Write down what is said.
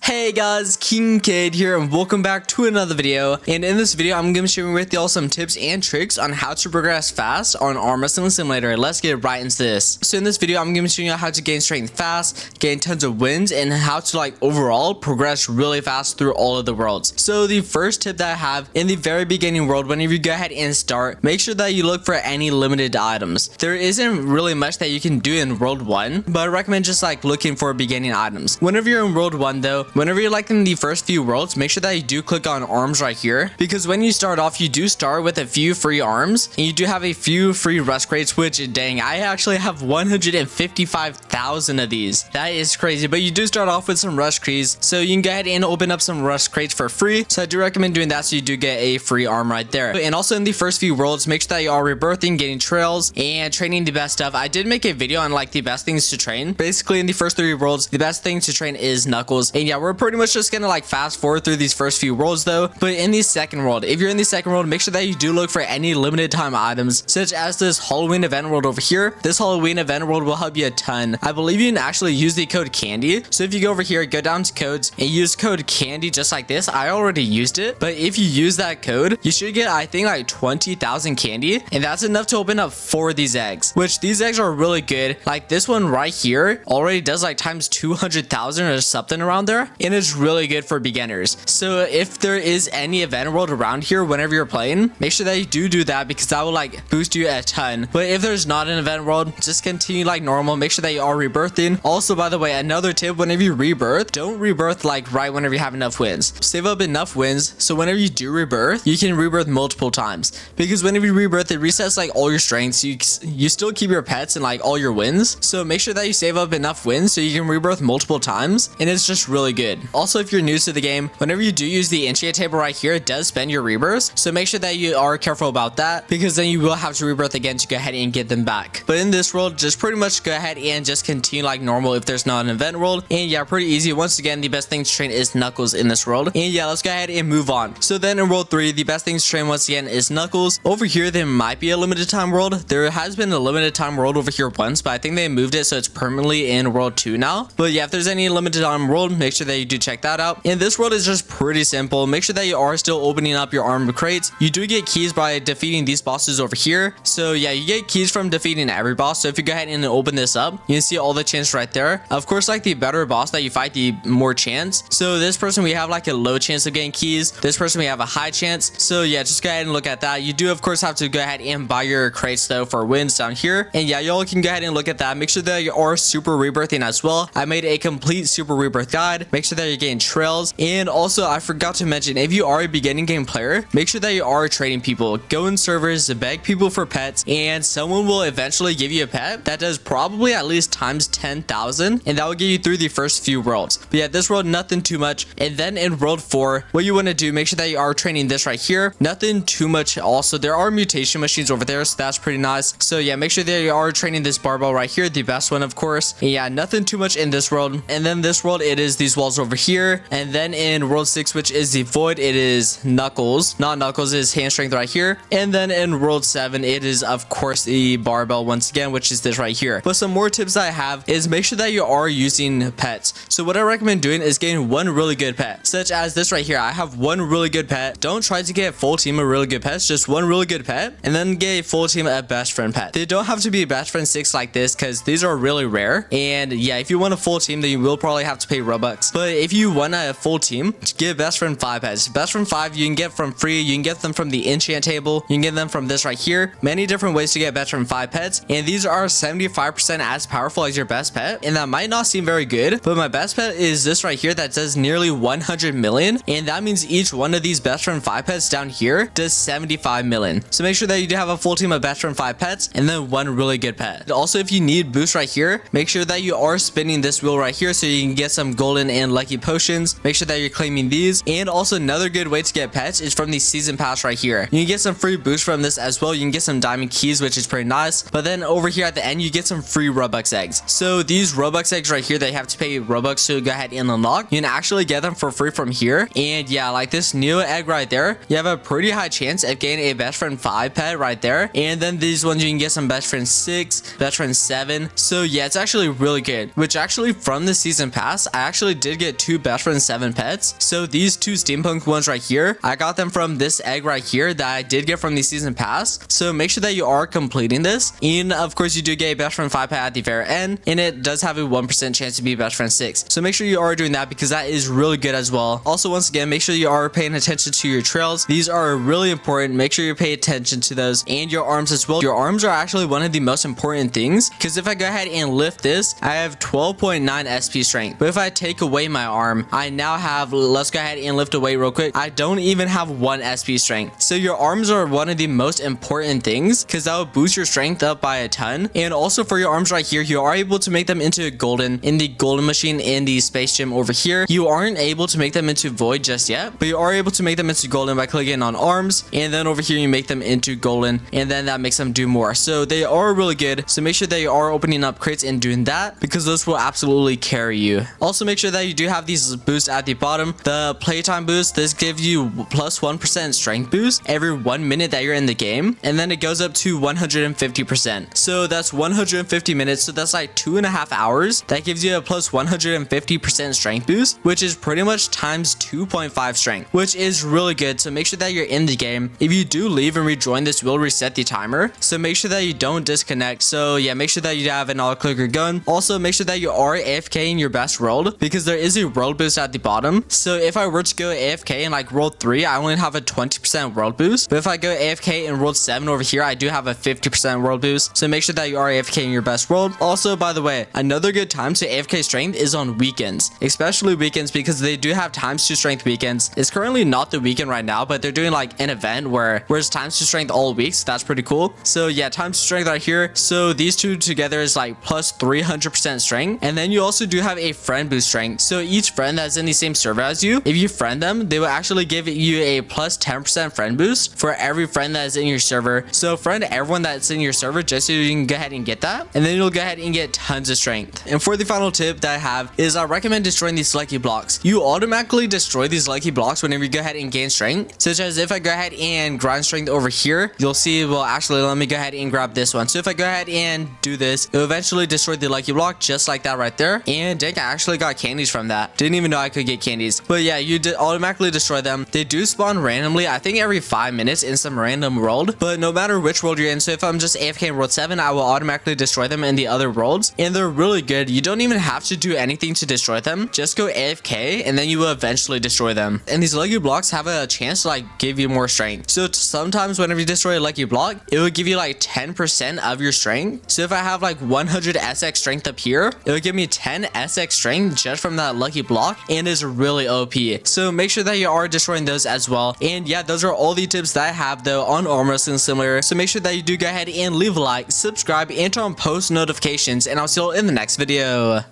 Hey guys, Kingkade here and welcome back to another video. And in this video, I'm going to be sharing with y'all some tips and tricks on how to progress fast on Arm Wrestling Simulator. Let's get right into this. So in this video, I'm going to be showing you how to gain strength fast, gain tons of wins, and how to overall progress really fast through all of the worlds. So the first tip that I have in the very beginning world, whenever you go ahead and start, make sure that you look for any limited items. There isn't really much that you can do in World 1, but I recommend just looking for beginning items. Whenever you're in World 1 though, whenever you're in the first few worlds, make sure that you do click on arms right here, because when you start off, you do start with a few free arms and you do have a few free rust crates, which dang, I actually have 155,000 of these. That is crazy, but you do start off with some rust crates, so you can go ahead and open up some rust crates for free. So I do recommend doing that, so you do get a free arm right there. And also in the first few worlds, make sure that you are rebirthing, getting trails, and training the best stuff. I did make a video on the best things to train. Basically in the first 3 worlds, the best thing to train is Knuckles. And yeah, we're pretty much just gonna fast forward through these first few worlds though. But in the second world, if you're in the second world, make sure that you do look for any limited time items, such as this Halloween event world over here. This Halloween event world will help you a ton. I believe you can actually use the code candy. So if you go over here, go down to codes and use code candy just like this. I already used it, but if you use that code, you should get, I think, 20,000 candy, and that's enough to open up 4 of these eggs, which these eggs are really good. This one right here already does times 200,000 or something around there, and it's really good for beginners. So if there is any event world around here whenever you're playing, make sure that you do that, because that will boost you a ton. But if there's not an event world, just continue normal. Make sure that you are rebirthing. Also, by the way, another tip, whenever you rebirth, don't rebirth right whenever you have enough wins. Save up enough wins so whenever you do rebirth, you can rebirth multiple times, because whenever you rebirth, it resets all your strengths. You still keep your pets and all your wins, so make sure that you save up enough wins so you can rebirth multiple times, and it's just really good. Also, if you're new to the game, whenever you do use the enchant table right here, it does spend your rebirths, so make sure that you are careful about that, because then you will have to rebirth again to go ahead and get them back. But in this world, just pretty much go ahead and just continue normal if there's not an event world. And yeah, pretty easy. Once again, the best thing to train is Knuckles in this world. And yeah, let's go ahead and move on. So then in world 3, the best thing to train once again is Knuckles. Over here, there might be a limited time world. There has been a limited time world over here once, but I think they moved it so it's permanently in world 2 now. But yeah, if there's any limited time world, make sure that you do check that out. And this world is just pretty simple. Make sure that you are still opening up your armor crates. You do get keys by defeating these bosses over here. So yeah, you get keys from defeating every boss. So if you go ahead and open this up, you can see all the chance right there. Of course, the better boss that you fight, the more chance. So this person, we have a low chance of getting keys. This person, we have a high chance. So yeah, just go ahead and look at that. You do of course have to go ahead and buy your crates though for wins down here. And yeah, y'all can go ahead and look at that. Make sure that you are super rebirthing as well. I made a complete super rebirth guide. Make sure that you're getting trails. And also, I forgot to mention, if you are a beginning game player, make sure that you are trading people. Go in servers, beg people for pets, and someone will eventually give you a pet that does probably at least times 10,000, and that will get you through the first few worlds. But yeah, this world, nothing too much. And then in world 4, what you want to do, make sure that you are training this right here. Nothing too much. Also, there are mutation machines over there, so that's pretty nice. So yeah, make sure that you are training this barbell right here, the best one of course. And yeah, nothing too much in this world. And then this world, it is these walls over here. And then in world 6, which is the void, it is Knuckles. Not Knuckles, is hand strength right here. And then in world 7, it is of course the barbell once again, which is this right here. But some more tips I have is make sure that you are using pets. So what I recommend doing is getting one really good pet, such as this right here. I have one really good pet. Don't try to get a full team of really good pets, just one really good pet, and then get a full team of best friend pet. They don't have to be best friend 6 like this, because these are really rare. And yeah, if you want a full team, then you will probably have to pay Robux. But if you want a full team, get best friend 5 pets. Best friend 5 you can get from free. You can get them from the enchant table. You can get them from this right here. Many different ways to get best friend 5 pets, and these are 75% as powerful as your best pet. And that might not seem very good, but my best pet is this right here that does nearly 100 million, and that means each one of these best friend 5 pets down here does 75 million. So make sure that you do have a full team of best friend 5 pets, and then one really good pet. Also, if you need boost right here, make sure that you are spinning this wheel right here so you can get some golden and lucky potions. Make sure that you're claiming these. And also, another good way to get pets is from the season pass right here. You can get some free boost from this as well. You can get some diamond keys, which is pretty nice. But then over here at the end, you get some free Robux eggs. So these Robux eggs right here, they have to pay Robux to go ahead and unlock. You can actually get them for free from here. And yeah, this new egg right there, you have a pretty high chance of getting a best friend 5 pet right there. And then these ones, you can get some best friend 6, best friend 7. So yeah, it's actually really good. Which actually from the season pass, I actually did get 2 best friends 7 pets. So these 2 steampunk ones right here, I got them from this egg right here that I did get from the season pass. So make sure that you are completing this. And of course you do get a best friend 5 pet at the very end, and it does have a 1% chance to be best friend 6. So make sure you are doing that because that is really good as well. Also, once again, make sure you are paying attention to your trails. These are really important. Make sure you pay attention to those, and your arms as well. Your arms are actually one of the most important things, because if I go ahead and lift this, I have 12.9 SP strength. But if I take away my arm, I now have, let's go ahead and lift a weight real quick, I don't even have 1 SP strength. So your arms are one of the most important things, because that will boost your strength up by a ton. And also for your arms right here, you are able to make them into golden in the golden machine in the space gym over here. You aren't able to make them into void just yet, but you are able to make them into golden by clicking on arms, and then over here you make them into golden, and then that makes them do more. So they are really good. So make sure that you are opening up crates and doing that, because those will absolutely carry you. Also make sure that you do have these boosts at the bottom. The playtime boost, this gives you plus 1% strength boost every 1 minute that you're in the game, and then it goes up to 150%. So that's 150 minutes, so that's like 2.5 hours. That gives you a plus 150% strength boost, which is pretty much times 2.5 strength, which is really good. So make sure that you're in the game. If you do leave and rejoin, this will reset the timer, so make sure that you don't disconnect. So yeah, make sure that you have an auto clicker gun. Also make sure that you are AFK in your best world, because there is a world boost at the bottom. So if I were to go AFK in like world 3, I only have a 20% world boost, but if I go AFK in world 7 over here, I do have a 50% world boost. So make sure that you are AFK in your best world. Also, by the way, another good time to AFK strength is on weekends, especially weekends, because they do have times 2 strength weekends. It's currently not the weekend right now, but they're doing like an event where it's times 2 strength all week, so that's pretty cool. So yeah, times 2 strength right here. So these two together is like plus 300% strength, and then you also do have a friend boost strength. So each friend that's in the same server as you, if you friend them, they will actually give you a plus 10% friend boost for every friend that is in your server. So friend everyone that's in your server just so you can go ahead and get that, and then you'll go ahead and get tons of strength. And for the final tip that I have is I recommend destroying these lucky blocks. You automatically destroy these lucky blocks whenever you go ahead and gain strength, such as if I go ahead and grind strength over here, you'll see, well actually let me go ahead and grab this one. So if I go ahead and do this, it will eventually destroy the lucky block just like that right there. And dang, I actually got candies from that. Didn't even know I could get candies. But yeah, you automatically destroy them. They do spawn randomly, I think every 5 minutes in some random world, but no matter which world you're in. So if I'm just AFK in world 7, I will automatically destroy them in the other worlds, and they're really good. You don't even have to do anything to destroy them. Just go AFK and then you will eventually destroy them. And these lucky blocks have a chance to like give you more strength. So sometimes whenever you destroy a lucky block, it will give you like 10% of your strength. So if I have like 100 SX strength up here, it will give me 10 SX strength just from that lucky block, and is really OP. So make sure that you are destroying those as well. And yeah, those are all the tips that I have though on Arm Wrestling Simulator. So make sure that you do go ahead and leave a like, subscribe, and turn on post notifications, and I'll see you all in the next video.